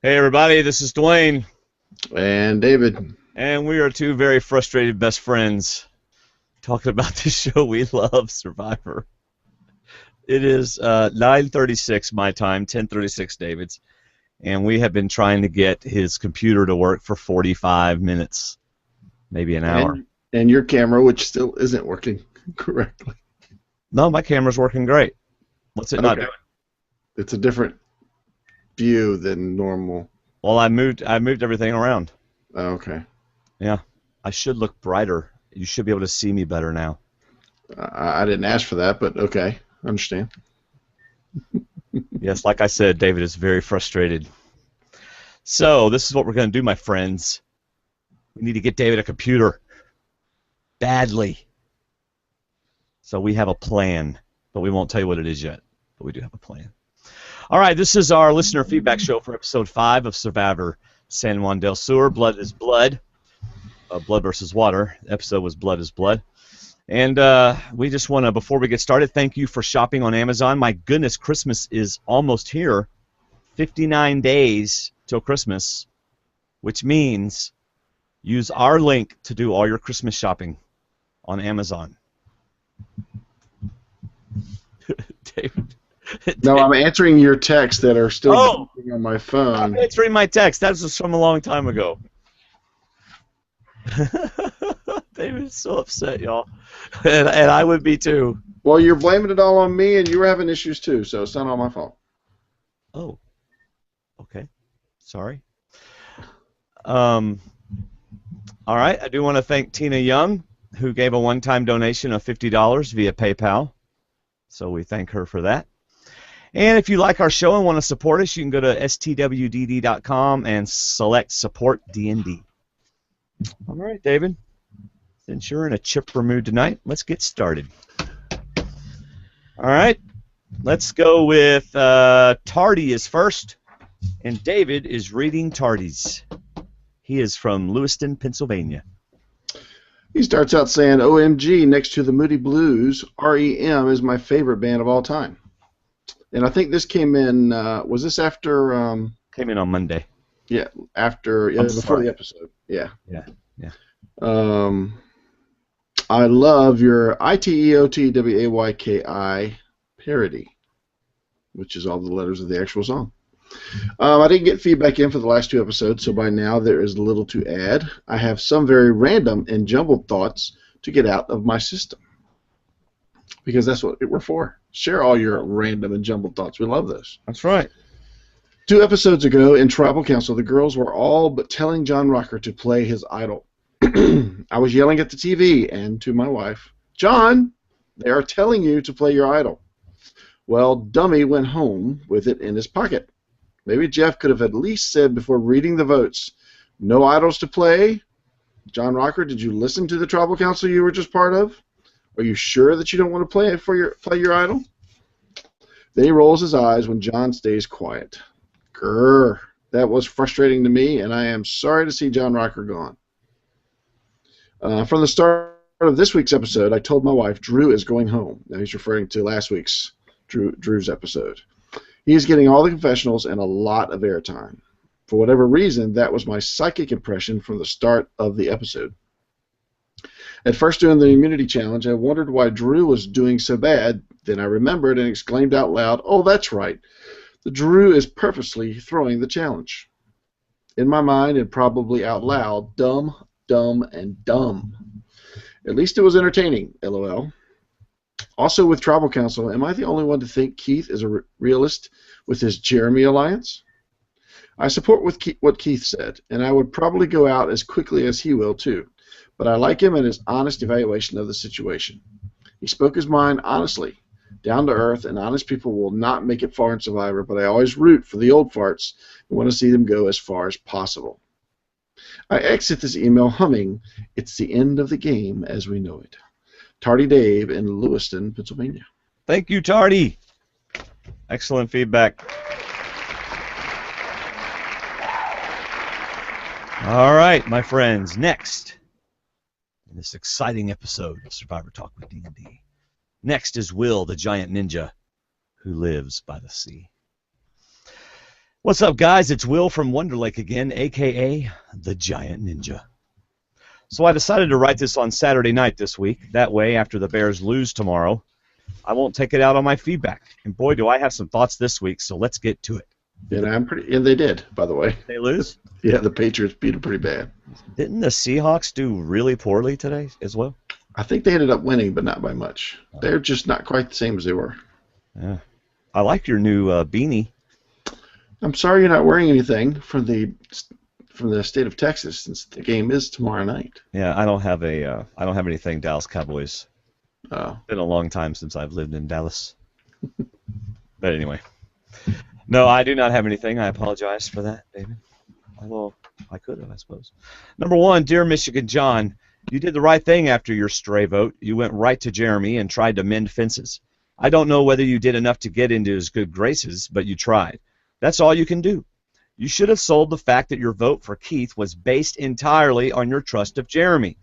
Hey everybody, this is Dwayne, And David. and we are two very frustrated best friends talking about this show we love, Survivor. It is 9:36 my time, 10:36 David's, and we have been trying to get his computer to work for 45 minutes, maybe an hour. And your camera, which still isn't working correctly. No, my camera's working great. What's it not Okay. doing? It's a different view than normal. Well, I moved everything around. Okay. Yeah, I should look brighter. You should be able to see me better now. I didn't ask for that, but okay. I understand. Yes, like I said, David is very frustrated. So this is what we're going to do, my friends. We need to get David a computer badly. So we have a plan, but we won't tell you what it is yet. But we do have a plan. All right, this is our listener feedback show for episode 5 of Survivor San Juan Del Sur. Blood is blood. Blood versus water. The episode was Blood is blood. And we just want to, before we get started, thank you for shopping on Amazon. My goodness, Christmas is almost here. 59 days till Christmas, which means use our link to do all your Christmas shopping on Amazon. David. No, I'm answering your texts that are still Oh! on my I'm phone. answering my text. That was from a long time ago. David's so upset, y'all. And I would be too. Well, you're blaming it all on me, and you were having issues too, so it's not all my fault. Oh, okay. Sorry. All right. I do want to thank Tina Young, who gave a one-time donation of $50 via PayPal. So we thank her for that. And if you like our show and want to support us, you can go to stwdd.com and select Support D&D. All right, David. Since you're in a chipper mood tonight, let's get started. All right. Let's go with Tardy is first, and David is reading Tardy's. He is from Lewiston, Pennsylvania. He starts out saying, OMG, next to the Moody Blues, REM is my favorite band of all time. And I think this came in, was this after? Came in on Monday. Yeah, after, before the episode. Yeah. Yeah. I love your ITEOTWAYKI parody, which is all the letters of the actual song. I didn't get feedback in for the last 2 episodes, so by now there is little to add. I have some very random and jumbled thoughts to get out of my system, because that's what we're for. Share all your random and jumbled thoughts. We love those. That's right. 2 episodes ago in Tribal Council, the girls were all but telling John Rocker to play his idol. I was yelling at the TV and to my wife, John, they are telling you to play your idol. Well, Dummy went home with it in his pocket. Maybe Jeff could have at least said before reading the votes, no idols to play? John Rocker, did you listen to the Tribal Council you were just part of? Are you sure that you don't want to play your idol? Then he rolls his eyes when John stays quiet. Grr, that was frustrating to me, and I am sorry to see John Rocker gone. From the start of this week's episode, I told my wife Drew is going home. Now he's referring to last week's Drew's episode. He is getting all the confessionals and a lot of airtime. For whatever reason, that was my psychic impression from the start of the episode. At first during the immunity challenge, I wondered why Drew was doing so bad. Then I remembered and exclaimed out loud, oh, that's right. The Drew is purposely throwing the challenge. In my mind, and probably out loud, dumb, and dumb. At least it was entertaining, LOL. Also with Tribal Council, am I the only one to think Keith is a realist with his Jeremy alliance? I support what Keith said, and I would probably go out as quickly as he will too, but I like him and his honest evaluation of the situation. He spoke his mind honestly, down to earth, and honest people will not make it far in Survivor, but I always root for the old farts and want to see them go as far as possible. I exit this email humming, it's the end of the game as we know it. Tardy Dave in Lewiston, Pennsylvania. Thank you, Tardy. Excellent feedback. All right, my friends, next in this exciting episode of Survivor Talk with D&D. Next is Will, the giant ninja who lives by the sea. What's up, guys? It's Will from Wonder Lake again, a.k.a. the Giant Ninja. So I decided to write this on Saturday night this week. That way, after the Bears lose tomorrow, I won't take it out on my feedback. And boy, do I have some thoughts this week, so let's get to it. And they did, by the way. They lose? Yeah, the Patriots beat them pretty bad. Didn't the Seahawks do really poorly today as well? I think they ended up winning, but not by much. They're just not quite the same as they were. Yeah. I like your new beanie. I'm sorry you're not wearing anything from the state of Texas, since the game is tomorrow night. Yeah, I don't have anything Dallas Cowboys. Oh. It's been a long time since I've lived in Dallas. But anyway. No, I do not have anything. I apologize for that, David. Although I could have, I suppose. Number 1, dear Michigan John, you did the right thing after your stray vote. You went right to Jeremy and tried to mend fences. I don't know whether you did enough to get into his good graces, but you tried. That's all you can do. You should have sold the fact that your vote for Keith was based entirely on your trust of Jeremy.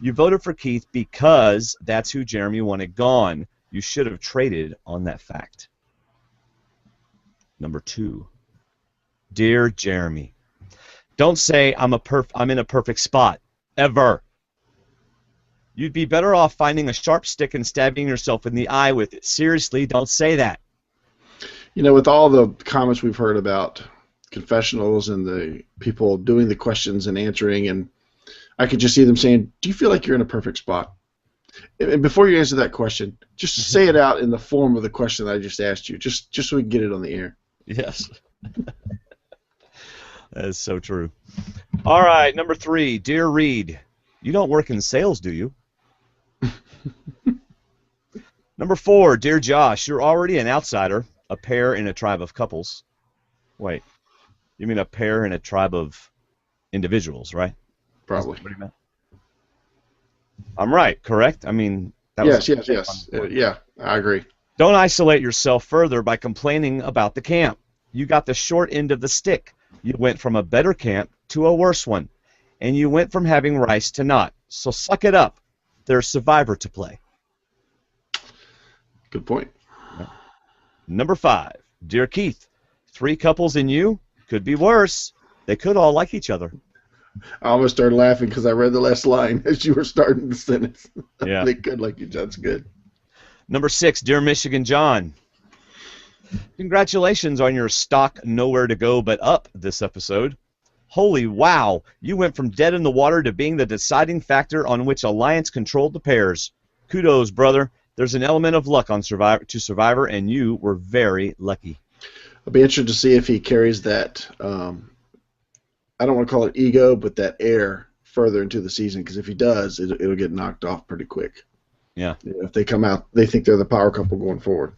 You voted for Keith because that's who Jeremy wanted gone. You should have traded on that fact. Number 2, dear Jeremy, don't say I'm in a perfect spot, ever. You'd be better off finding a sharp stick and stabbing yourself in the eye with it. Seriously, don't say that. You know, with all the comments we've heard about confessionals and the people doing the questions and answering, and I could just see them saying, do you feel like you're in a perfect spot? And before you answer that question, just say it out in the form of the question that I just asked you, just so we can get it on the air. Yes. That is so true. All right, number 3, dear Reed, you don't work in sales, do you? Number 4, dear Josh, you're already an outsider, a pair in a tribe of couples. Wait, you mean a pair in a tribe of individuals, right? Probably. What do you mean? I'm right, correct? I mean, that yes. Yeah, I agree. Don't isolate yourself further by complaining about the camp. You got the short end of the stick. You went from a better camp to a worse one. And you went from having rice to not. So suck it up. There's Survivor to play. Good point. Number 5, dear Keith, 3 couples in you could be worse. They could all like each other. I almost started laughing because I read the last line as you were starting the sentence. Yeah. They could like each other. That's good. Number 6, dear Michigan John, congratulations on your stock nowhere to go but up this episode. Holy wow, you went from dead in the water to being the deciding factor on which Alliance controlled the pairs. Kudos, brother. There's an element of luck on Survivor, and you were very lucky. I'll be interested to see if he carries that, I don't want to call it ego, but that air further into the season, because if he does, it'll get knocked off pretty quick. Yeah. If they come out, they think they're the power couple going forward.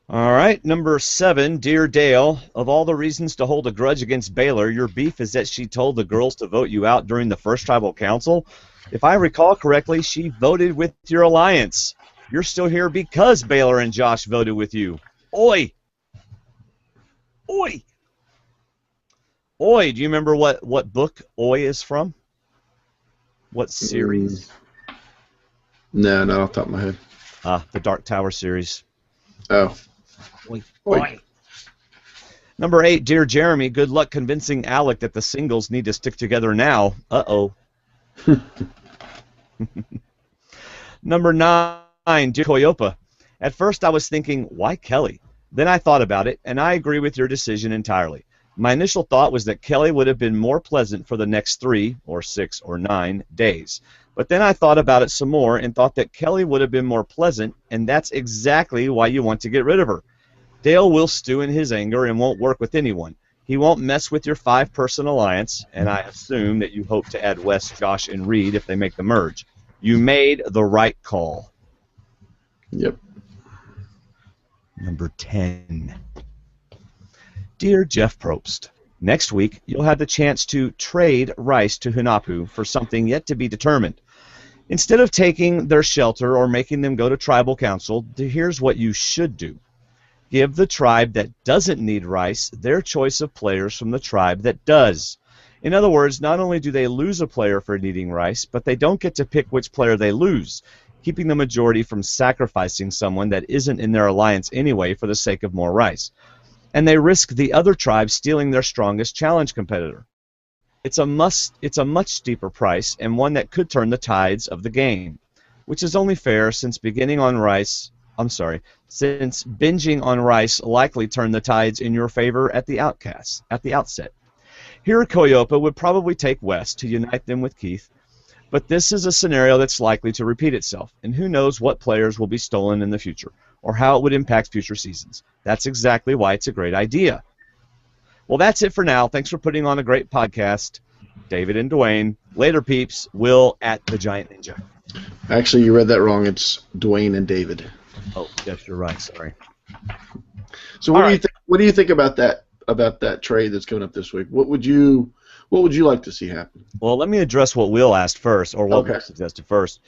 All right, number 7, dear Dale, of all the reasons to hold a grudge against Baylor, your beef is that she told the girls to vote you out during the first tribal council. If I recall correctly, she voted with your alliance. You're still here because Baylor and Josh voted with you. Oi! Oi! Oi, do you remember what book Oi is from? What series? No, not off the top of my head. The Dark Tower series. Oh. Oi. Oi. Number 8, dear Jeremy, good luck convincing Alec that the singles need to stick together now. Uh-oh. Number 9, dear Koyopa, at first I was thinking, why Kelly? Then I thought about it, and I agree with your decision entirely. My initial thought was that Kelly would have been more pleasant for the next 3 or 6 or 9 days. But then I thought about it some more and thought that Kelly would have been more pleasant, and that's exactly why you want to get rid of her. Dale will stew in his anger and won't work with anyone. He won't mess with your 5-person alliance, and I assume that you hope to add Wes, Josh, and Reed if they make the merge. You made the right call. Yep. Number 10. Dear Jeff Probst, next week you'll have the chance to trade Rice to Hinapu for something yet to be determined. Instead of taking their shelter or making them go to tribal council, here's what you should do. Give the tribe that doesn't need Rice their choice of players from the tribe that does. In other words, not only do they lose a player for needing Rice, but they don't get to pick which player they lose, keeping the majority from sacrificing someone that isn't in their alliance anyway for the sake of more Rice. and they risk the other tribe stealing their strongest challenge competitor. It's a much steeper price, and one that could turn the tides of the game, which is only fair since binging on rice likely turned the tides in your favor at the outset. Here, Koyopa would probably take West to unite them with Keith, but this is a scenario that's likely to repeat itself, and who knows what players will be stolen in the future, or how it would impact future seasons. That's exactly why it's a great idea. Well, that's it for now. Thanks for putting on a great podcast, David and Dwaine. Later, peeps. Will at the Giant Ninja. Actually, you read that wrong. It's Dwaine and David. Oh, yes, you're right. Sorry. So what do you think about that trade that's coming up this week? What would you like to see happen? Well, let me address what Will asked first, or what Okay. Will suggested first.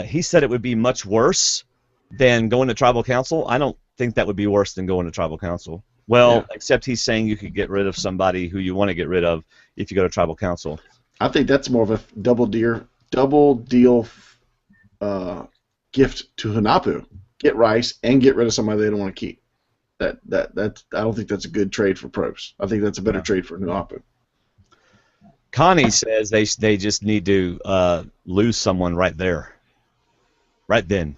He said it would be much worse than going to Tribal Council. I don't think that would be worse than going to Tribal Council. Well, except he's saying you could get rid of somebody who you want to get rid of if you go to Tribal Council. I think that's more of a double deal gift to Hanapu. Get rice and get rid of somebody they don't want to keep. That I don't think that's a good trade for pros. I think that's a better trade for Hanapu. Connie says they just need to lose someone right there, right then.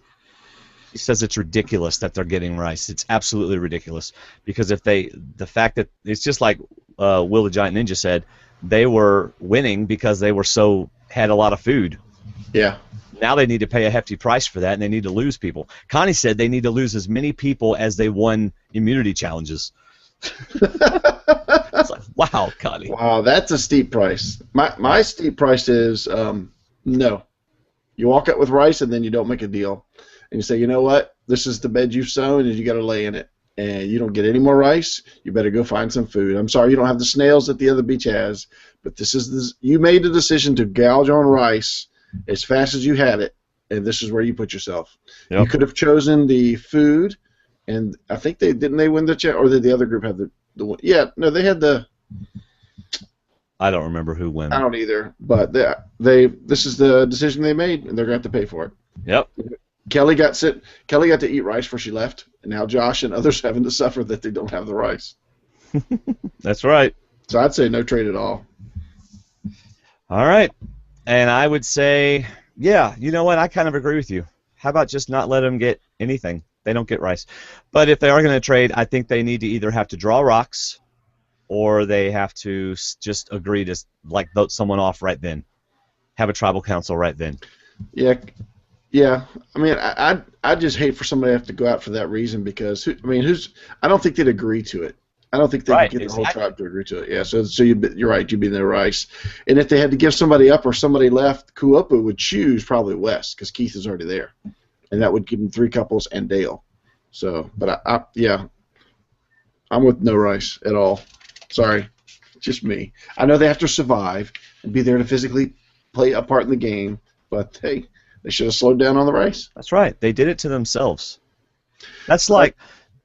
She says it's ridiculous that they're getting rice. It's absolutely ridiculous because the fact that it's just like Will the Giant Ninja said, they were winning because they had a lot of food. Yeah. Now they need to pay a hefty price for that, and they need to lose people. Connie said they need to lose as many people as they won immunity challenges. It's like, wow, Connie. Wow, that's a steep price. My steep price is no. You walk out with rice and then you don't make a deal. And you say, you know what? This is the bed you've sown and you got to lay in it. And you don't get any more rice. You better go find some food. I'm sorry you don't have the snails that the other beach has, but you made the decision to gouge on rice as fast as you had it, and this is where you put yourself. Yep. You could have chosen the food, and I think they win the chat, or did the other group have the one? Yeah, no, they had the. I don't remember who won. I don't either, but this is the decision they made, and they're going to have to pay for it. Yep. Kelly got to eat rice before she left, and now Josh and others having to suffer that they don't have the rice. That's right. So I'd say no trade at all. All right. And I would say, yeah, you know what? I kind of agree with you. How about just not let them get anything? They don't get rice. But if they are going to trade, I think they need to either have to draw rocks or they have to just agree to vote someone off right then. Have a tribal council right then. Yeah. I mean, I just hate for somebody to have to go out for that reason because I don't think they'd agree to it. I don't think they could get the whole tribe to agree to it. Yeah, so you're right. You'd be in the rice. And if they had to give somebody up or somebody left, Kuopu would choose probably West because Keith is already there, and that would give him 3 couples and Dale. So, but I'm with no rice at all. Sorry, just me. I know they have to survive and be there to physically play a part in the game, but hey, they should have slowed down on the rice. That's right. They did it to themselves. That's like.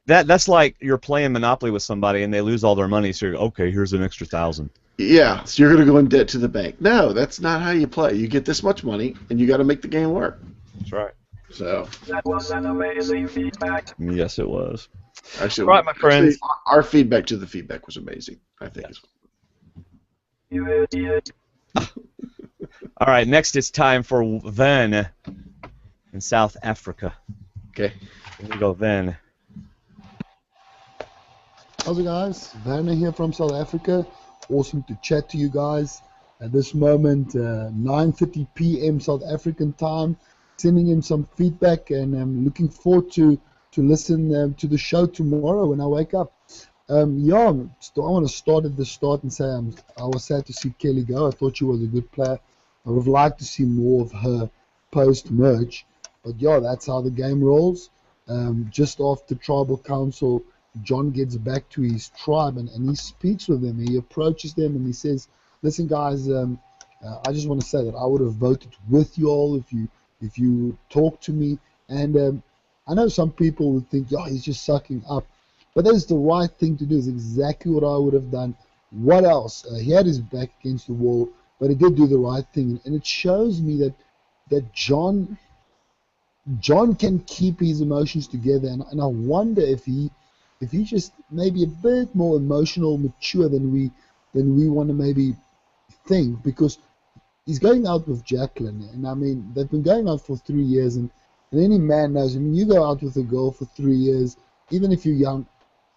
That's like you're playing Monopoly with somebody and they lose all their money, so you're okay, here's an extra 1,000. Yeah, so you're going to go in debt to the bank. No, that's not how you play. You get this much money, and you got to make the game work. That's right. So that was an amazing feedback. Yes, it was. Actually, all right, my friends. Our feedback to the feedback was amazing, I think. Yes. You idiot. All right, next it's time for Dwaine in South Africa. Okay. Here we go, Dwaine. How's it, guys? Werner here from South Africa. Awesome to chat to you guys. At this moment, 9:30 p.m. South African time. Sending him some feedback, and I'm looking forward to listen to the show tomorrow when I wake up. I want to start at the start and say I was sad to see Kelly go. I thought she was a good player. I would have liked to see more of her post-merge. But, that's how the game rolls. Just after Tribal Council, John gets back to his tribe and he speaks with them. He approaches them and he says, listen, guys, I just want to say that I would have voted with you all if you talk to me. And I know some people would think, he's just sucking up. But that is the right thing to do. It's exactly what I would have done. What else? He had his back against the wall, but he did do the right thing. And it shows me that John can keep his emotions together. And I wonder if if he's just maybe a bit more emotional, mature than we want to maybe think, because he's going out with Jacqueline, and I mean they've been going out for 3 years, and any man knows. I mean, you go out with a girl for 3 years, even if you're young,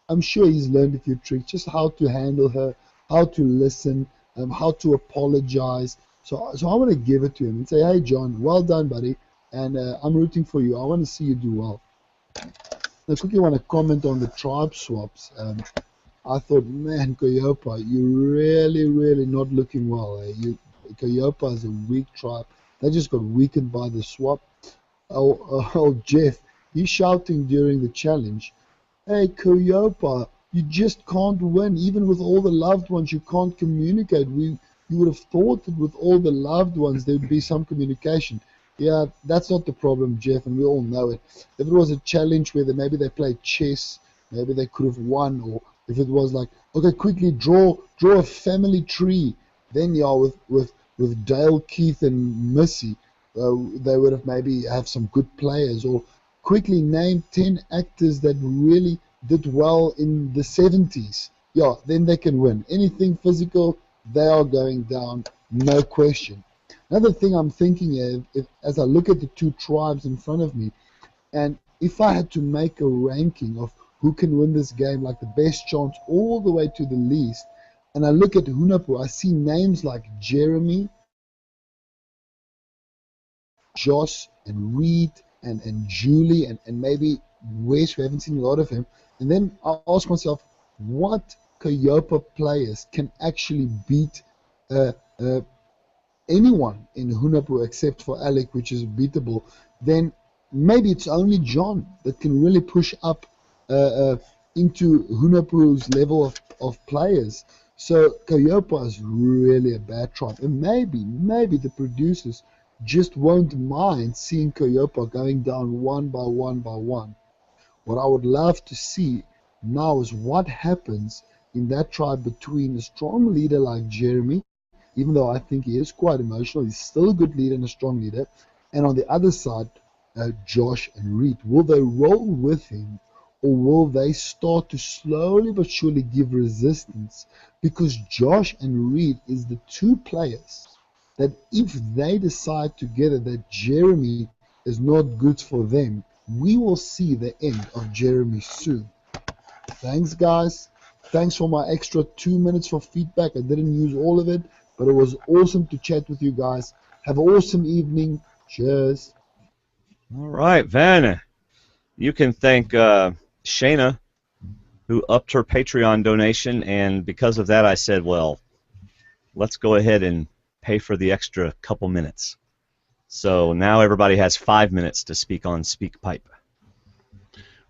I'm sure he's learned a few tricks, just how to handle her, how to listen, how to apologize. So I want to give it to him and say, hey, John, well done, buddy, and I'm rooting for you. I want to see you do well. I quickly want to comment on the tribe swaps. I thought, man, Koyopa, you're really not looking well. Koyopa is a weak tribe. They just got weakened by the swap. Oh, Jeff, he's shouting during the challenge, hey, Koyopa, you just can't win. Even with all the loved ones, you can't communicate. You would have thought that with all the loved ones, there would be some communication. Yeah, that's not the problem, Jeff, and we all know it. If it was a challenge where maybe they played chess, maybe they could have won, or if it was like, okay, quickly draw a family tree, then yeah, with Dale, Keith, and Missy, they would have maybe have some good players, or quickly name 10 actors that really did well in the 70s. Yeah, then they can win. Anything physical, they are going down, no question. Another thing I'm thinking of, as I look at the two tribes in front of me, and if I had to make a ranking of who can win this game, like the best chance all the way to the least, and I look at Hunapu, I see names like Jeremy, Josh, and Reed, and Julie, and maybe Wes, we haven't seen a lot of him. And then I ask myself, what Koyopa players can actually beat anyone in Hunapu except for Alec, which is beatable? Then maybe it's only John that can really push up into Hunapu's level of players. So Koyopa is really a bad tribe. And maybe the producers just won't mind seeing Koyopa going down one by one by one. What I would love to see now is what happens in that tribe between a strong leader like Jeremy, even though I think he is quite emotional, he's still a good leader and a strong leader, and on the other side, Josh and Reed. Will they roll with him, or will they start to slowly but surely give resistance? Because Josh and Reed is the two players that if they decide together that Jeremy is not good for them, we will see the end of Jeremy soon. Thanks, guys. Thanks for my extra 2 minutes for feedback. I didn't use all of it, but it was awesome to chat with you guys. Have an awesome evening. Cheers. All right, Van. You can thank Shayna, who upped her Patreon donation, and because of that I said, well, let's go ahead and pay for the extra couple minutes. So now everybody has 5 minutes to speak on SpeakPipe.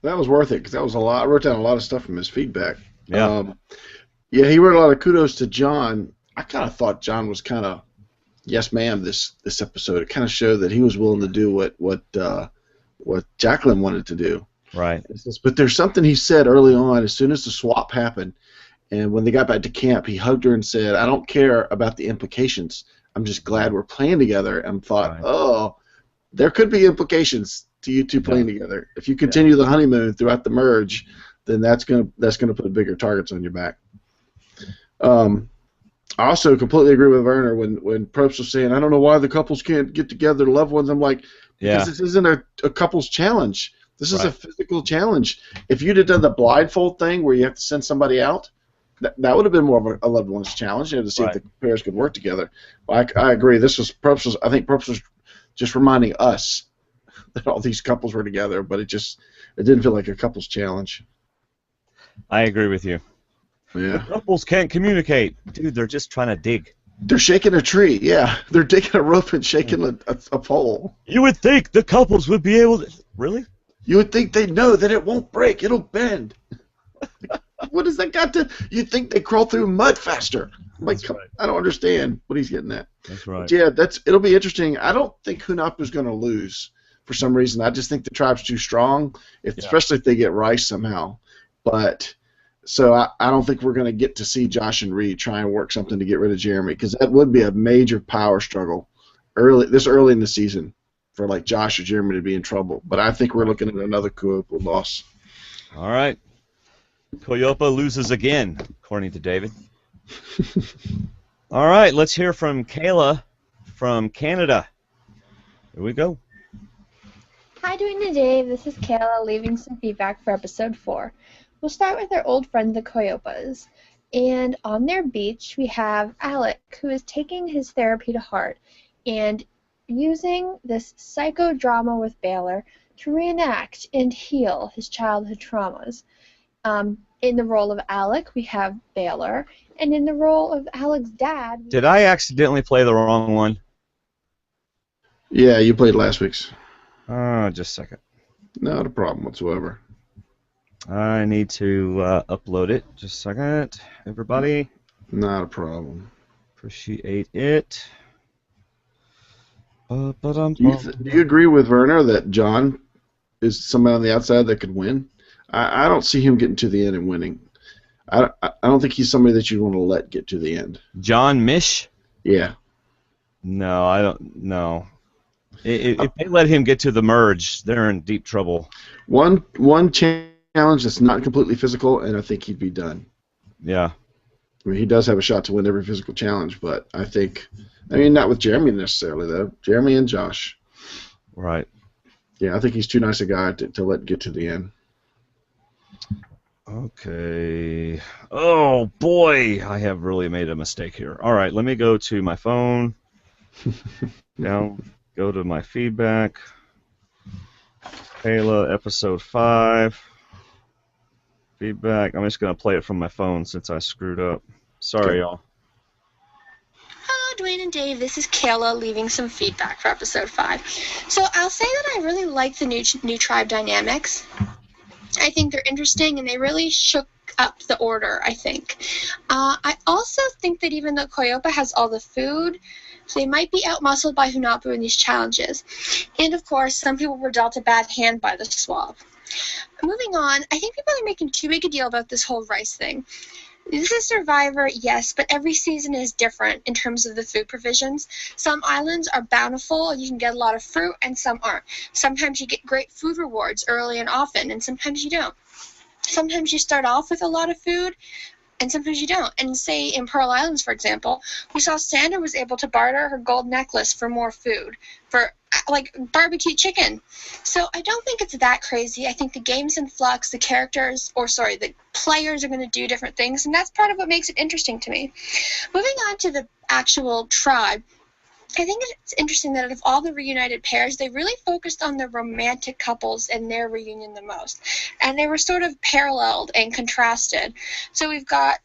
That was worth it, because that was a lot. I wrote down a lot of stuff from his feedback. Yeah. Yeah, he wrote a lot of kudos to John. I kind of thought John was kind of yes ma'am this episode. It kind of showed that he was willing to do what Jacqueline wanted to do. Right. But there's something he said early on, as soon as the swap happened, and when they got back to camp, he hugged her and said, I don't care about the implications. I'm just glad we're playing together. And thought, right. Oh, there could be implications to you two playing together. If you continue the honeymoon throughout the merge, then that's gonna put bigger targets on your back. I also completely agree with Werner when Probst was saying, I don't know why the couples can't get together, loved ones. I'm like, because this isn't a couples challenge. This is a physical challenge. If you'd have done the blindfold thing where you have to send somebody out, that would have been more of a loved ones challenge, to see if the pairs could work together. Well, I agree. I think Probst was just reminding us that all these couples were together, but it didn't feel like a couples challenge. I agree with you. Yeah. The couples can't communicate. Dude, they're just trying to dig. They're shaking a tree, yeah. They're digging a rope and shaking a pole. You would think the couples would be able to... Really? You would think they'd know that it won't break, it'll bend. What does that got to... You'd think they crawl through mud faster. Like, right. I don't understand what he's getting at. That's right. But yeah, it'll be interesting. I don't think Hunapu's going to lose for some reason. I just think the tribe's too strong, especially if they get Rice somehow. But... So I don't think we're going to get to see Josh and Reed try and work something to get rid of Jeremy, because that would be a major power struggle early in the season for like Josh or Jeremy to be in trouble. But I think we're looking at another coup loss. All right. Coyopa loses again, according to David. All right, let's hear from Kayla from Canada. Here we go. Hi, Dwayne and Dave. This is Kayla leaving some feedback for episode 4. We'll start with our old friend, the Coyopas. And on their beach, we have Alec, who is taking his therapy to heart and using this psychodrama with Baylor to reenact and heal his childhood traumas. In the role of Alec, we have Baylor, and in the role of Alec's dad... Did I accidentally play the wrong one? Yeah, you played last week's. Just a second. Not a problem whatsoever. I need to upload it. Just a second, everybody. Not a problem. Appreciate it. Do you agree with Werner that John is somebody on the outside that could win? I don't see him getting to the end and winning. I don't think he's somebody that you want to let get to the end. John Mish? Yeah. No, I don't. No. If they let him get to the merge, they're in deep trouble. One challenge that's not completely physical, and I think he'd be done. Yeah. I mean, he does have a shot to win every physical challenge, but I mean, not with Jeremy necessarily, though. Jeremy and Josh. Right. Yeah, I think he's too nice a guy to let get to the end. Okay. Oh, boy, I have really made a mistake here. All right, let me go to my phone. Go to my feedback. Kayla, episode 5. Feedback. I'm just going to play it from my phone since I screwed up. Sorry, y'all. Hello, Dwayne and Dave. This is Kayla leaving some feedback for episode 5. So I'll say that I really like the new tribe dynamics. I think they're interesting, and they really shook up the order, I think. I also think that even though Coyopa has all the food, they might be outmuscled by Hunahpu in these challenges. And, of course, some people were dealt a bad hand by the swab. Moving on, I think people are making too big a deal about this whole rice thing. This is Survivor, yes, but every season is different in terms of the food provisions. Some islands are bountiful and you can get a lot of fruit, and some aren't. Sometimes you get great food rewards early and often, and sometimes you don't. Sometimes you start off with a lot of food, and sometimes you don't. And say in Pearl Islands, for example, we saw Sandra was able to barter her gold necklace for more food, for like barbecue chicken. So I don't think it's that crazy. I think the game's in flux, the players are going to do different things, and that's part of what makes it interesting to me. Moving on to the actual tribe, I think it's interesting that of all the reunited pairs, they really focused on the romantic couples and their reunion the most. And they were sort of paralleled and contrasted. So we've got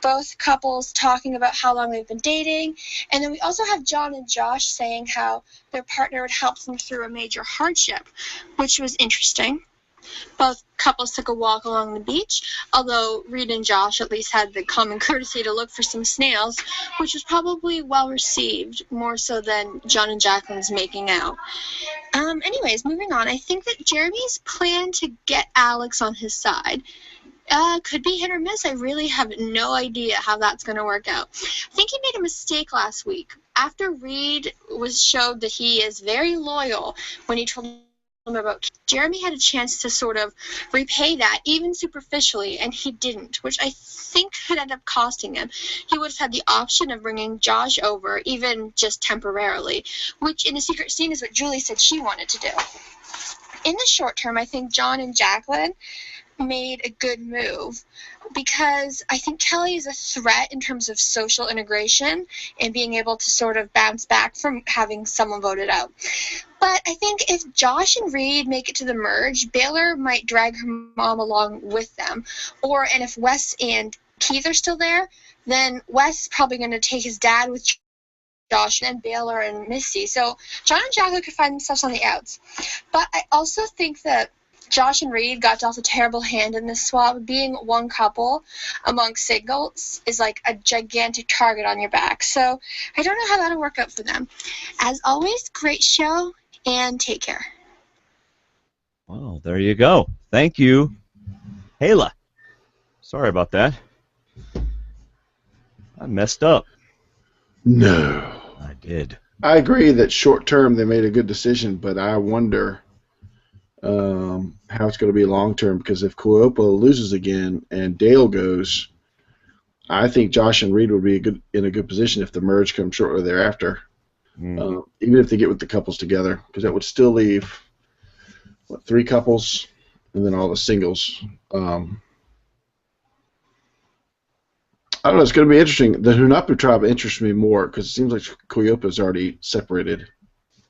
both couples talking about how long they've been dating, and then we also have John and Josh saying how their partner would help them through a major hardship, which was interesting. Both couples took a walk along the beach, although Reed and Josh at least had the common courtesy to look for some snails, which was probably well received, more so than John and Jacqueline's making out. Anyways, moving on, I think that Jeremy's plan to get Alex on his side could be hit or miss. I really have no idea how that's going to work out. I think he made a mistake last week. After Reed showed that he is very loyal when he told him about Jeremy had a chance to sort of repay that, even superficially, and he didn't, which I think could end up costing him. He would have had the option of bringing Josh over, even just temporarily, which in the secret scene is what Julie said she wanted to do. In the short term, I think John and Jacqueline made a good move because I think Kelly is a threat in terms of social integration and being able to sort of bounce back from having someone voted out. But I think if Josh and Reed make it to the merge, Baylor might drag her mom along with them. And if Wes and Keith are still there, then Wes is probably going to take his dad with Josh, and then Baylor and Missy. So John and Jacqueline could find themselves on the outs. But I also think that Josh and Reed got dealt a terrible hand in this swap. Being one couple among singles is like a gigantic target on your back. So I don't know how that'll work out for them. As always, great show, and take care. Well, there you go. Thank you, Hayla. Sorry about that. I messed up. No. I did. I agree that short term they made a good decision, but I wonder how it's going to be long term. Because if Kuopa loses again and Dale goes, I think Josh and Reed would be in a good position if the merge comes shortly thereafter. Even if they get with the couples together, because that would still leave 3 couples and then all the singles. I don't know. It's going to be interesting. The Hunapu tribe interests me more because it seems like Kuopa is already separated,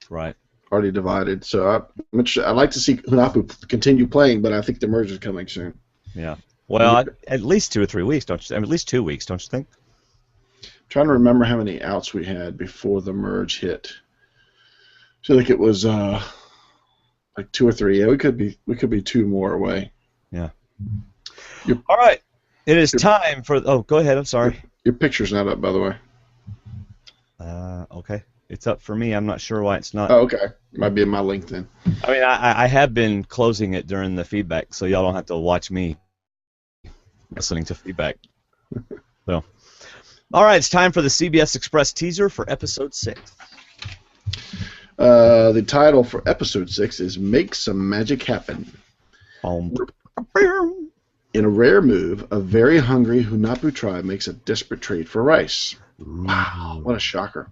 Right. already divided. So I'm interested. I'd like to see Hunapu continue playing, but I think the merge is coming soon. Yeah. Well, at least 2 or 3 weeks, don't you? I mean, at least 2 weeks, don't you think? I'm trying to remember how many outs we had before the merge hit. I feel like it was like 2 or 3. Yeah, we could be 2 more away. Yeah. All right. It is time for. Oh, go ahead. I'm sorry. Your picture's not up, by the way. Okay. It's up for me. I'm not sure why it's not. Oh, okay. Might be in my link then. I mean, I have been closing it during the feedback, so y'all don't have to watch me listening to feedback. So, all right. It's time for the CBS Express teaser for episode 6. The title for episode 6 is "Make Some Magic Happen." In a rare move, a very hungry Hunapu tribe makes a desperate trade for rice. Wow, what a shocker.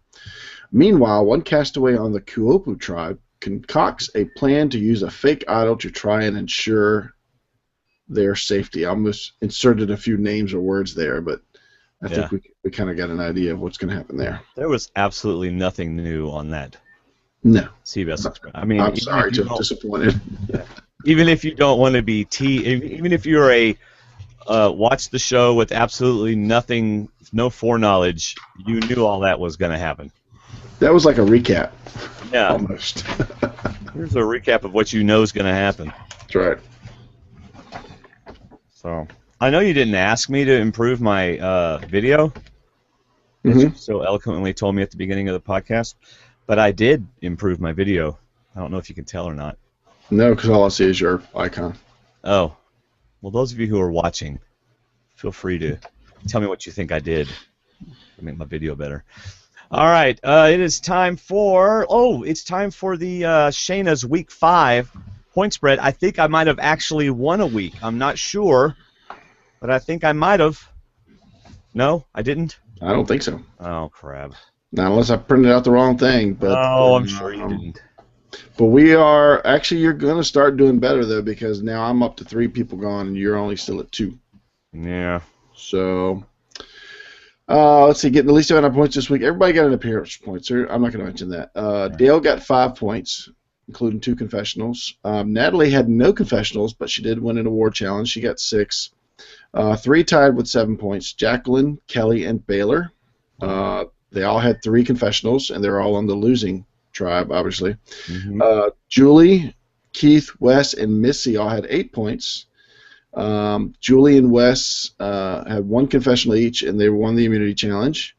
Meanwhile, one castaway on the Kuopu tribe concocts a plan to use a fake idol to try and ensure their safety. I almost inserted a few names or words there, but I think we kind of got an idea of what's going to happen there. There was absolutely nothing new on that. No. CBS Express. I mean, I'm sorry to have disappointed. Even if you don't want to be even if you're a watch the show with absolutely nothing, no foreknowledge, you knew all that was going to happen. That was like a recap. Yeah. Almost. Here's a recap of what you know is going to happen. That's right. So, I know you didn't ask me to improve my video, as you so eloquently told me at the beginning of the podcast, but I did improve my video. I don't know if you can tell or not. No, because all I see is your icon. Oh. Well, those of you who are watching, feel free to tell me what you think I did to make my video better. All right. It is time for... Oh, it's time for the Shayna's Week 5 point spread. I think I might have actually won a week. I'm not sure, but I think I might have. No, I didn't? I don't think so. Oh, crap. Not unless I printed out the wrong thing. But I'm sure you didn't. But we are actually. You're going to start doing better though, because now I'm up to 3 people gone, and you're only still at 2. Yeah. So, let's see. Getting the least amount of points this week. Everybody got an appearance point, so I'm not going to mention that. Dale got 5 points, including 2 confessionals. Natalie had no confessionals, but she did win an award challenge. She got 6. 3 tied with 7 points. Jacqueline, Kelly, and Baylor. They all had 3 confessionals, and they're all on the losing tribe, obviously. Julie, Keith, Wes, and Missy all had 8 points. Julie and Wes had 1 confessional each, and they won the immunity challenge.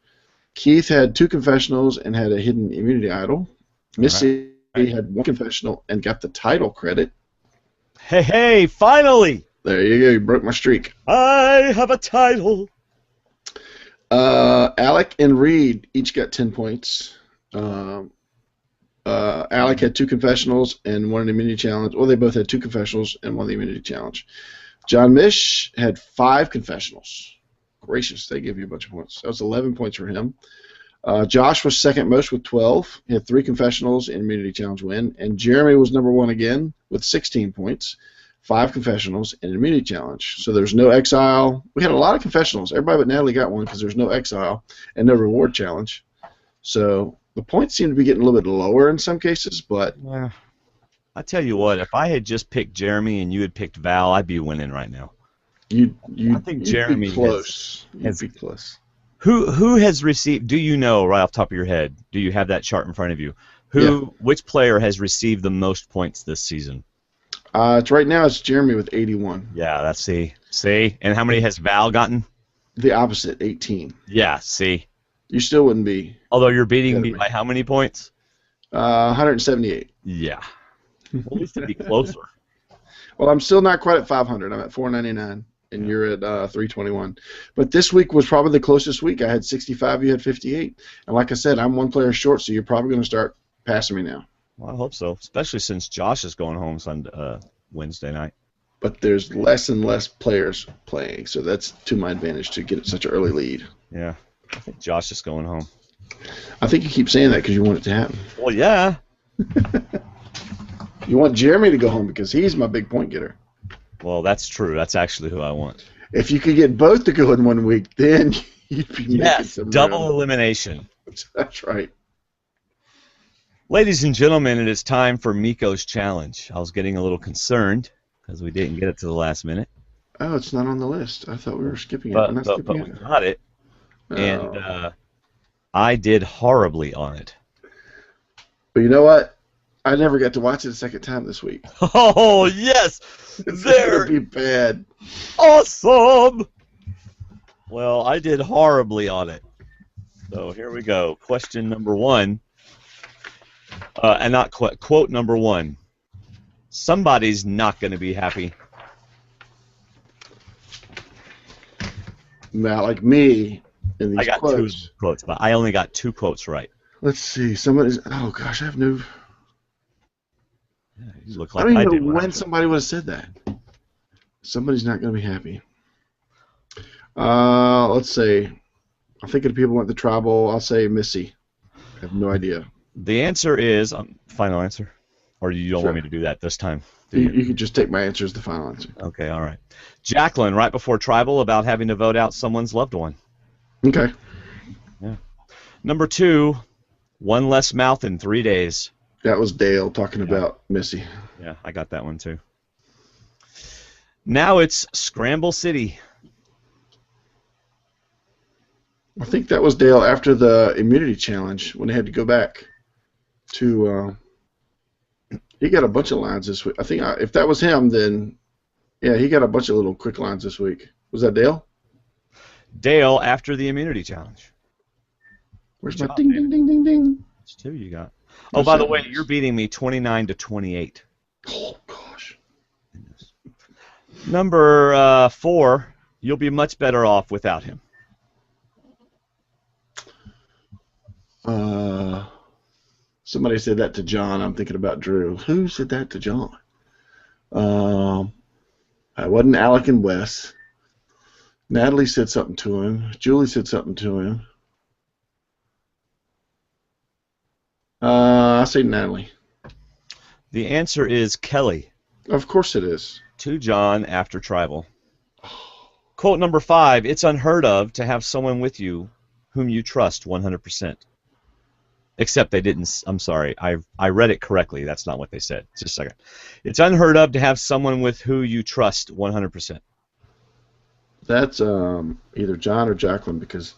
Keith had 2 confessionals and had a hidden immunity idol. Missy had 1 confessional and got the title credit. Hey, finally! There you go. You broke my streak. I have a title. Alec and Reed each got 10 points. Alec had 2 confessionals and won an immunity challenge. Well, they both had 2 confessionals and won the immunity challenge. John Mish had 5 confessionals. Gracious, they give you a bunch of points. That was 11 points for him. Josh was second most with 12. He had 3 confessionals and immunity challenge win. And Jeremy was number 1 again with 16 points, 5 confessionals, and an immunity challenge. So there's no exile. We had a lot of confessionals. Everybody but Natalie got 1 because there's no exile and no reward challenge. So the points seem to be getting a little bit lower in some cases, but... I tell you what, if I had just picked Jeremy and you had picked Val, I'd be winning right now. I think Jeremy be close. You'd be close. Who has received, do you know right off the top of your head, do you have that chart in front of you, which player has received the most points this season? Right now it's Jeremy with 81. Yeah, that's see. And how many has Val gotten? The opposite, 18. Yeah, see. You still wouldn't be. Although you're beating me by how many points? 178. Yeah. Well, at least it'd be closer. Well, I'm still not quite at 500. I'm at 499, and you're at 321. But this week was probably the closest week. I had 65. You had 58. And like I said, I'm 1 player short, so you're probably going to start passing me now. Well, I hope so, especially since Josh is going home Wednesday night. But there's less and less players playing, so that's to my advantage to get such an early lead. Yeah, I think Josh is going home. I think you keep saying that because you want it to happen. Well, yeah. You want Jeremy to go home because he's my big point getter. Well, that's true. That's actually who I want. If you could get both to go in 1 week, then you'd be making Yes, some double room. elimination. That's right. Ladies and gentlemen, it is time for Miko's challenge. I was getting a little concerned because we didn't get it to the last minute. Oh, it's not on the list. I thought we were skipping it. We're not But skipping we it. got it, Oh. and I did horribly on it. But you know what? I never got to watch it a second time this week. Oh, yes! It's There! gonna be bad. Awesome! Well, I did horribly on it. So here we go. Question number 1. And not quote number 1. Somebody's not going to be happy. Now, like me in these I got quotes. 2 quotes, but I only got 2 quotes right. Let's see. Somebody's. Oh gosh, I have no. Yeah, you look I like don't I even did. know when somebody would have said that. Somebody's not going to be happy. Let's see. I think of the people who went to tribal. I'll say Missy. I have no idea. The answer is final answer, or you don't Sure. want me to do that this time? Do You could just take my answer as the final answer. Okay, all right. Jacqueline, right before tribal, about having to vote out someone's loved one. Okay. Number 2, one less mouth in 3 days. That was Dale talking about Missy. Yeah, I got that one too. Now it's Scramble City. I think that was Dale after the immunity challenge when they had to go back to. He got a bunch of lines this week. I think if that was him, then yeah, he got a bunch of little quick lines this week. Was that Dale? Dale after the immunity challenge. Where's Good my job, ding, David. ding, ding, ding, ding? That's 2 you got. Oh, What's by the that? way, you're beating me 29-28. Oh gosh. Number 4, you'll be much better off without him. Somebody said that to John. I'm thinking about Drew. Who said that to John? It wasn't Alec and Wes. Natalie said something to him. Julie said something to him. I say Natalie. The answer is Kelly Of course it is. to John after tribal. Quote number 5, it's unheard of to have someone with you whom you trust 100%. Except they didn't. I'm sorry. I read it correctly. That's not what they said. Just a second. It's unheard of to have someone with who you trust 100%. That's either John or Jacqueline because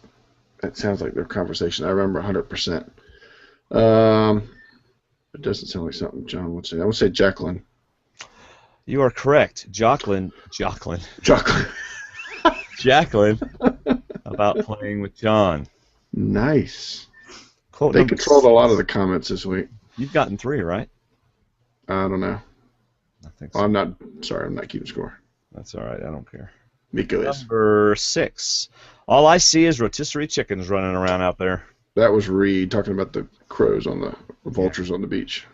that sounds like their conversation. I remember 100%. It doesn't sound like something John would say. I would say Jacqueline. You are correct. Jacqueline Jacqueline. Jacqueline about playing with John. Nice. Quote They number controlled a lot of the comments this week. You've gotten 3, right? I don't know. I think Oh, so. I'm not keeping score. That's all right. I don't care. Miko is. Number 6. All I see is rotisserie chickens running around out there. That was Reed talking about the crows on the vultures on the beach.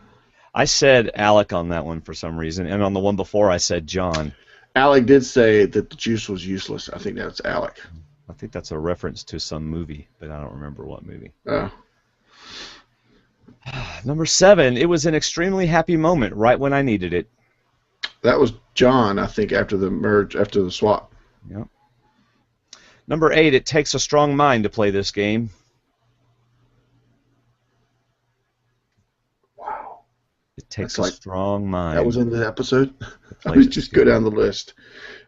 I said Alec on that one for some reason, and on the one before I said John. Alec did say that the juice was useless. I think that's Alec. I think that's a reference to some movie, but I don't remember what movie. Oh. Number 7. It was an extremely happy moment right when I needed it. That was John, I think, after the merge, after the swap. Yep. Number 8. It takes a strong mind to play this game. Wow. It takes That's a strong mind. That was in the episode? to I play was this just go game. down the list.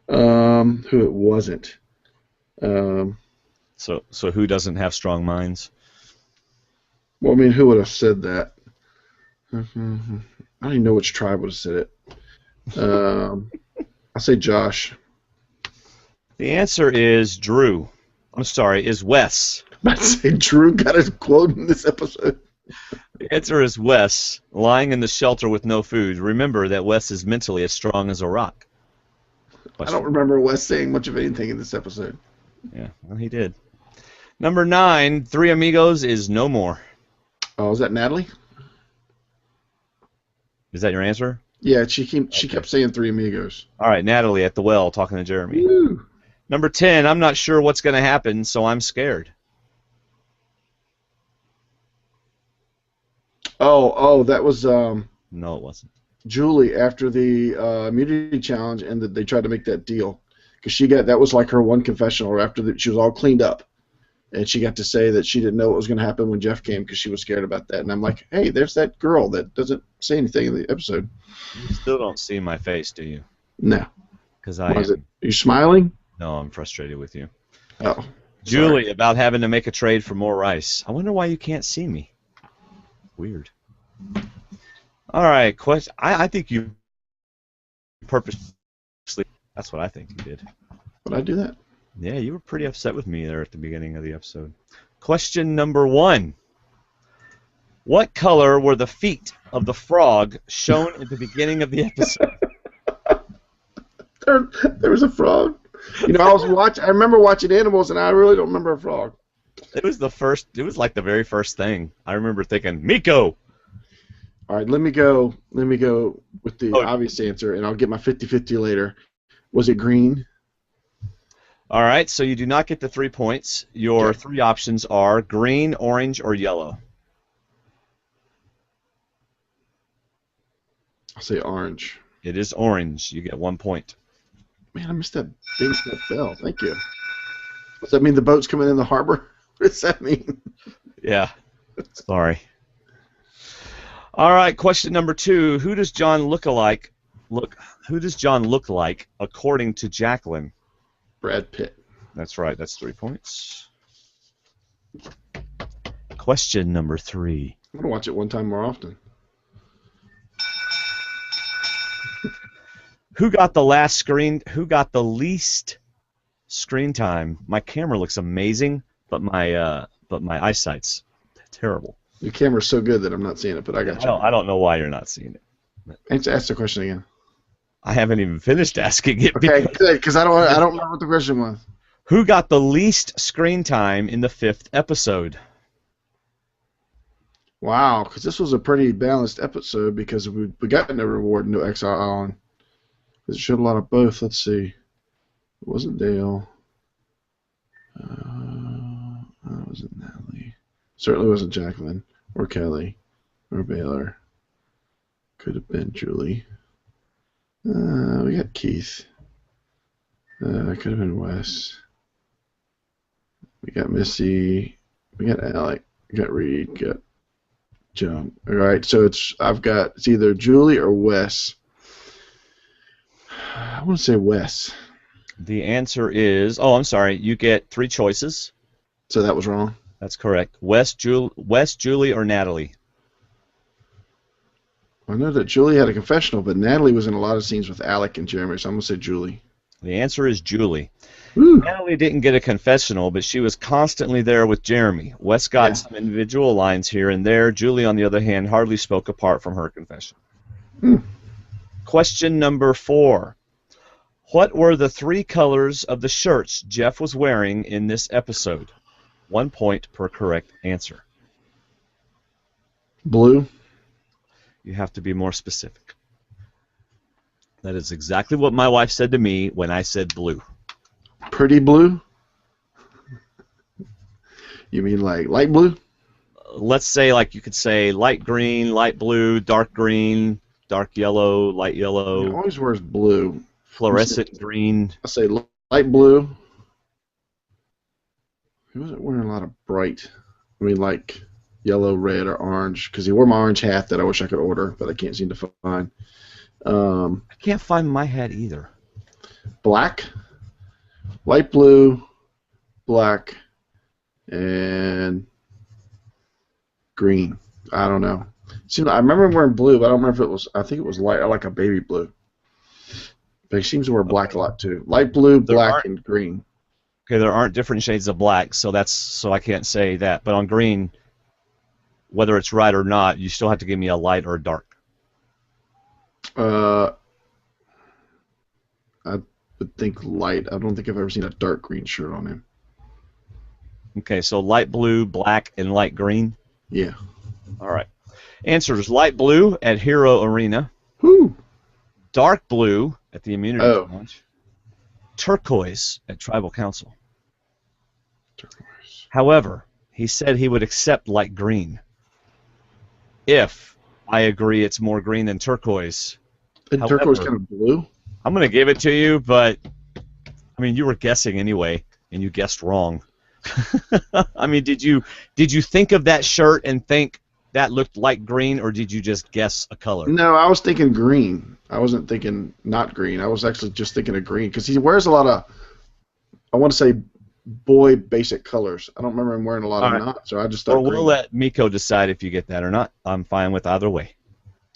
Who it wasn't. So who doesn't have strong minds? Well, I mean, who would have said that? I don't even know which tribe would have said it. I'll say Josh. The answer is Drew. I'm sorry, is Wes. I'm about to say Drew got his quote in this episode. The answer is Wes, lying in the shelter with no food. Remember that Wes is mentally as strong as a rock. I don't remember Wes saying much of anything in this episode. Yeah, well, he did. Number 9, Three Amigos is no more. Oh, is that Natalie? Is that your answer? Yeah, she kept saying Three Amigos. All right, Natalie at the well talking to Jeremy. Woo. Number 10, I'm not sure what's going to happen, so I'm scared. Oh, that was No, it wasn't. Julie after the immunity challenge, and they tried to make that deal because that was like her one confessional after she was all cleaned up, and she got to say that she didn't know what was going to happen when Jeff came because she was scared about that. And I'm like, hey, there's that girl that doesn't say anything in the episode. You still don't see my face, do you? No. Because Are you smiling? No, I'm frustrated with you. Oh. Julie, about having to make a trade for more rice. I wonder why you can't see me. Weird. All right, question. I think you purposely. That's what I think you did. Would I do that? Yeah, you were pretty upset with me there at the beginning of the episode. Question number 1. What color were the feet of the frog shown at the beginning of the episode? There was a frog. You know, I remember watching animals, and I really don't remember a frog. It was like the very first thing. I remember thinking, Miko. All right, let me go with the obvious answer, and I'll get my 50-50 later. Was it green? All right, so you do not get the 3 points. Your 3 options are green, orange, or yellow. I'll say orange. It is orange. You get 1 point. Man, I missed that bell. Thank you. Does that mean the boat's coming in the harbor? What does that mean? Yeah. Sorry. All right, question number 2. Who does John look like according to Jacqueline? Brad Pitt. That's right. That's 3 points. Question number 3. I'm gonna watch it one time more often. Who got the least screen time? My camera looks amazing, but my eyesight's terrible. Your camera's so good that I'm not seeing it, but I got you. I don't know why you're not seeing it. Ask the question again. I haven't even finished asking it. Okay, good, because I don't remember what the question was. Who got the least screen time in the 5th episode? Wow, because this was a pretty balanced episode because we got no reward, no exile Island. It showed a lot of both. Let's see. It wasn't Dale. It wasn't Natalie. Certainly wasn't Jacqueline or Kelly or Baylor. Could have been Julie. We got Keith. Could have been Wes. We got Missy. We got Alec. We got Reed. We got Joan. All right, so it's either Julie or Wes. I want to say Wes. The answer is, I'm sorry, you get 3 choices. So that was wrong? That's correct. Wes, Julie, or Natalie? I know that Julie had a confessional, but Natalie was in a lot of scenes with Alec and Jeremy, so I'm going to say Julie. The answer is Julie. Woo. Natalie didn't get a confessional, but she was constantly there with Jeremy. Wes got some individual lines here and there. Julie, on the other hand, hardly spoke apart from her confession. Question number 4. What were the 3 colors of the shirts Jeff was wearing in this episode? 1 point per correct answer. Blue. You have to be more specific. That is exactly what my wife said to me when I said blue. Pretty blue? You mean like light blue? Let's say, like, you could say light green, light blue, dark green, dark yellow, light yellow. He always wears blue. Fluorescent green. I say light blue. He wasn't wearing a lot of bright. I mean, like yellow, red, or orange. Because he wore my orange hat that I wish I could order, but I can't seem to find. I can't find my hat either. Black, light blue, black, and green. I don't know. See, I remember him wearing blue, but I don't remember if it was. I think it was light, like a baby blue. But he seems to wear black a lot too. Light blue, black, and green. Okay, there aren't different shades of black, so I can't say that. But on green, whether it's right or not, you still have to give me a light or a dark. I would think light. I don't think I've ever seen a dark green shirt on him. Okay, so light blue, black, and light green? Yeah. All right. Answers: light blue at Hero Arena, Whew. dark blue at the Immunity Oh. Challenge, turquoise at Tribal Council. Turquoise. However, he said he would accept light green if I agree it's more green than turquoise. And However, turquoise kind of blue? I'm going to give it to you, but I mean, you were guessing anyway, and you guessed wrong. I mean, did you think of that shirt and think that looked like green, or did you just guess a color? No, I was thinking green. I wasn't thinking not green. I was actually just thinking of green because he wears a lot of, I want to say, boy basic colors. I don't remember him wearing a lot of knots, so I just thought Or we'll green. let Miko decide if you get that or not. I'm fine with either way.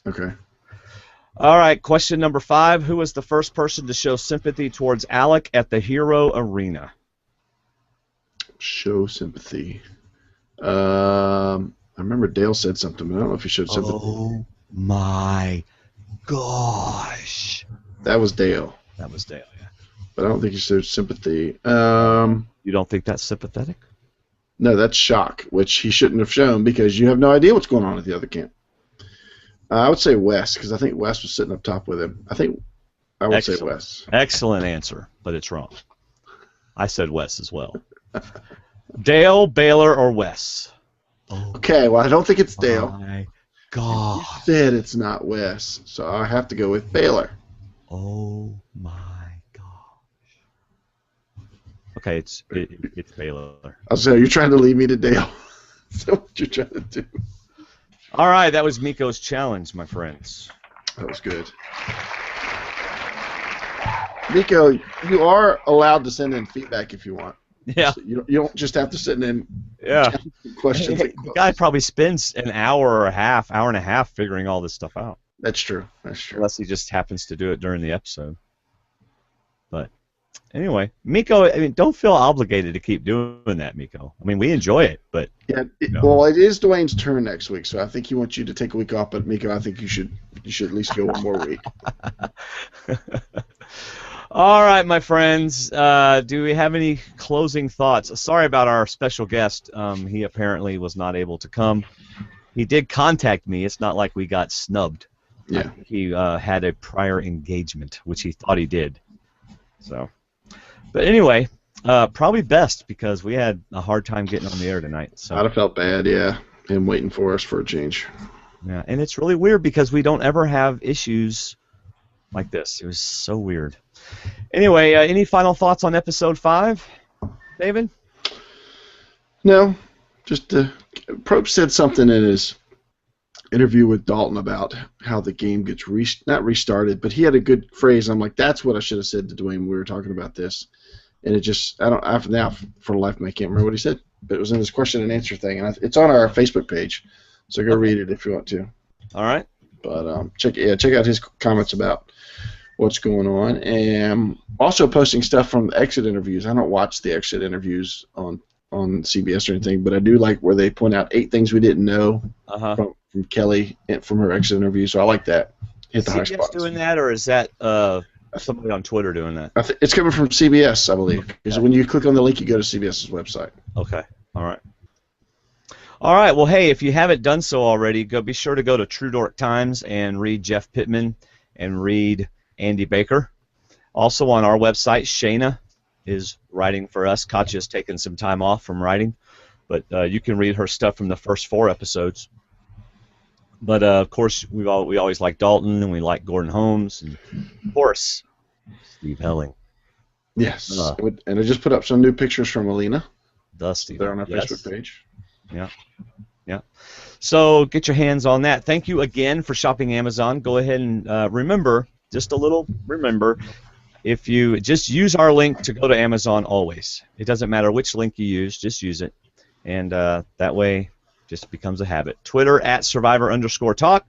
Okay. All right, question number 5. Who was the first person to show sympathy towards Alec at the Hero Arena? Show sympathy. I remember Dale said something, but I don't know if he showed sympathy. Oh my gosh. That was Dale, That was Dale, yeah. but I don't think he showed sympathy. You don't think that's sympathetic? No, that's shock, which he shouldn't have shown because you have no idea what's going on at the other camp. I would say Wes because I think Wes was sitting up top with him. I would say Wes. Excellent answer, but it's wrong. I said Wes as well. Dale, Baylor, or Wes? Oh Okay, well, I don't think it's Dale. my God. You said it's not Wes, so I have to go with Baylor. Oh my gosh. Okay, it's Baylor. I was saying, you're trying to lead me to Dale. Is that what you're trying to do? All right, that was Miko's challenge, my friends. That was good. Nico, you are allowed to send in feedback if you want. Yeah. So you don't just have to send in Yeah. questions. The guy probably spends an hour and a half figuring all this stuff out. That's true. That's true. Unless he just happens to do it during the episode. But anyway, Miko, I mean, don't feel obligated to keep doing that, Miko. I mean, we enjoy it, but Yeah. No. Well, it is Dwayne's turn next week, so I think he wants you to take a week off. But Miko, I think you should at least go one more week. All right, my friends. Do we have any closing thoughts? Sorry about our special guest. He apparently was not able to come. He did contact me. It's not like we got snubbed. Yeah. I think he had a prior engagement, which he thought he did. So, but anyway, probably best because we had a hard time getting on the air tonight. So I'd have felt bad, yeah, him waiting for us for a change. yeah, and it's really weird because we don't ever have issues like this. It was so weird. Anyway, any final thoughts on episode 5, David? No, just Probst said something in his interview with Dalton about how the game gets not restarted, but he had a good phrase. I'm like, that's what I should have said to Dwayne when we were talking about this. And it just, after now, for the life of me, I can't remember what he said, but it was in his question and answer thing, and it's on our Facebook page, so go read it if you want to. All right. But check out his comments about what's going on, and also posting stuff from the exit interviews. I don't watch the exit interviews on CBS or anything, but I do like where they point out 8 things we didn't know from Kelly and from her exit interview. So I like that. Hit the high CBS spots. doing that, or is that somebody on Twitter doing that? It's coming from CBS, I believe. Because when you click on the link, you go to CBS's website. Okay. All right. All right. Well, hey, if you haven't done so already, be sure to go to True Dork Times and read Jeff Pittman and read Andy Baker. Also on our website, Shayna is writing for us. Katya's taken some time off from writing, but you can read her stuff from the first 4 episodes. But of course, we always like Dalton, and we like Gordon Holmes, and of course, Steve Helling. Yes. And I just put up some new pictures from Alina. Dusty. They're on our Facebook page. Yeah. Yeah. So get your hands on that. Thank you again for shopping Amazon. Go ahead and remember, if you just use our link to go to Amazon always. It doesn't matter which link you use, just use it. And that way just becomes a habit. Twitter @Survivor_talk.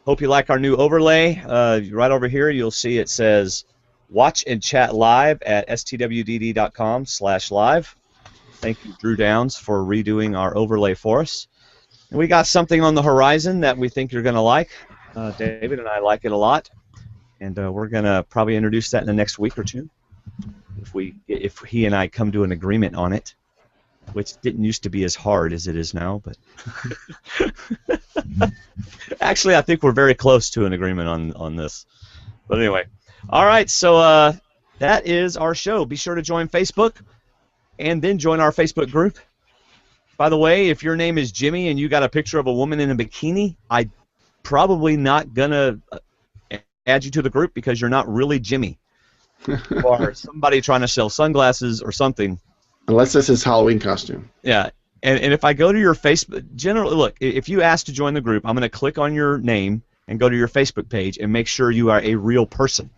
Hope you like our new overlay. Right over here you'll see it says watch and chat live at stwdd.com/live. Thank you, Drew Downs, for redoing our overlay for us. And we got something on the horizon that we think you're going to like. David and I like it a lot. And we're going to probably introduce that in the next week or 2 if he and I come to an agreement on it. which didn't used to be as hard as it is now, but actually I think we're very close to an agreement on this. But anyway, all right, so that is our show. Be sure to join Facebook and then join our Facebook group. By the way, if your name is Jimmy and you got a picture of a woman in a bikini, I'm probably not going to add you to the group because you're not really Jimmy. Or somebody trying to sell sunglasses or something. Unless that's his Halloween costume. Yeah, and if I go to your Facebook, generally, look, if you ask to join the group, I'm going to click on your name and go to your Facebook page and make sure you are a real person.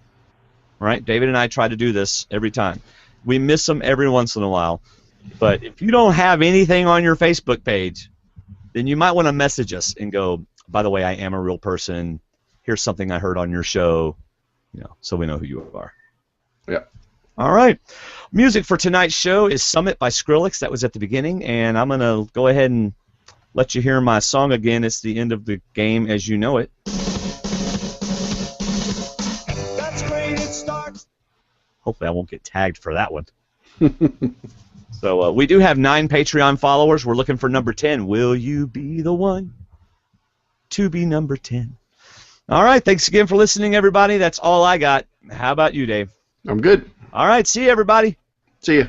All right? David and I try to do this every time. We miss them every once in a while. But if you don't have anything on your Facebook page, then you might want to message us and go, by the way, I am a real person. Here's something I heard on your show, so we know who you are. Yeah. All right. Music for tonight's show is Summit by Skrillex. That was at the beginning, and I'm going to go ahead and let you hear my song again. It's the end of the game as you know it. That's great. It starts. Hopefully I won't get tagged for that one. So we do have 9 Patreon followers. We're looking for number 10. Will you be the one to be number 10? All right. Thanks again for listening, everybody. That's all I got. How about you, Dave? I'm good. All right. See you, everybody. See ya.